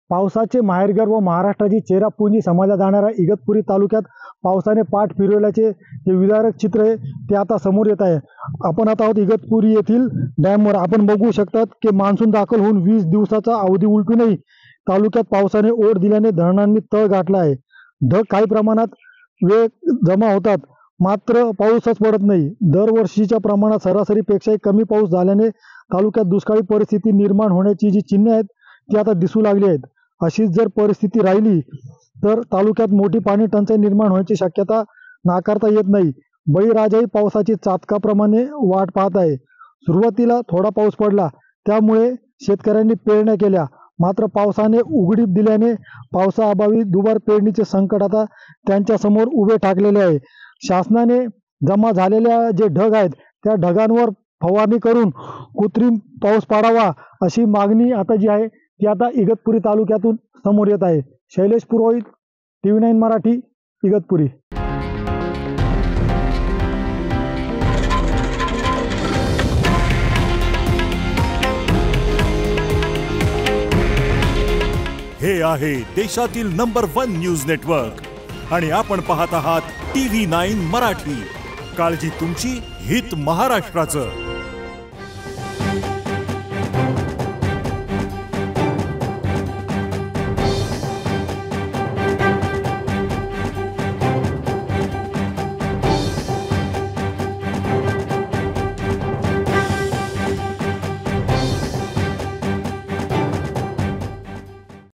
पावसाचे माहेरघर व महाराष्ट्राची चेहरापुंजी समजल्या जाणाऱ्या इगतपुरी तालुक्यात पावसाने पाठ फिरवल्याचे जे विदारक चित्र आहे ते आता समोर येत आहे। आपण आता आहोत इगतपुरी येथील डॅमवर। आपण बघू शकतात की मान्सून दाखल होऊन 20 दिवसाचा अवधी उलटूनही तालुक्यात पावसाने ओढ दिल्याने धरणांनी तळ गाठला आहे। ढग काही प्रमाणात वेळ जमा होतात, मात्र पाऊसच पडत नाही। दरवर्षीच्या प्रमाणात सरासरीपेक्षाही कमी पाऊस झाल्याने तालुक्यात दुष्काळी परिस्थिती निर्माण होण्याची जी चिन्हे आहेत ती आता दिसू लागली आहेत। अशीच जर परिस्थिती राहिली तर तालुक्यात मोठी पाणी टंचाई निर्माण होण्याची शक्यता नाकारता येत नाही। बळीराजाही पावसाची चातकाप्रमाणे वाट पाहत आहे। सुरुवातीला थोडा पाऊस पडला, त्यामुळे शेतकऱ्यांनी पेरण्या केल्या, मात्र पावसाने उघडीप दिल्याने पावसाअभावी दुबार पेरणीचे संकट आता त्यांच्या समोर उभे ठाकलेले आहे। शासनाने जमा झालेल्या जे ढग आहेत त्या ढगांवर फवारणी करून कृत्रिम पाऊस पाडावा अशी मागणी आता जी आहे ती आता इगतपुरी तालुक्यातून समोर येत आहे। शैलेश पुरोहित, TV9 मराठी, इगतपुरी। हे आहे देशातील नंबर 1 न्यूज नेटवर्क आणि आपण पाहत आहात TV9 मराठी। काळजी तुमची, हित महाराष्ट्राचं।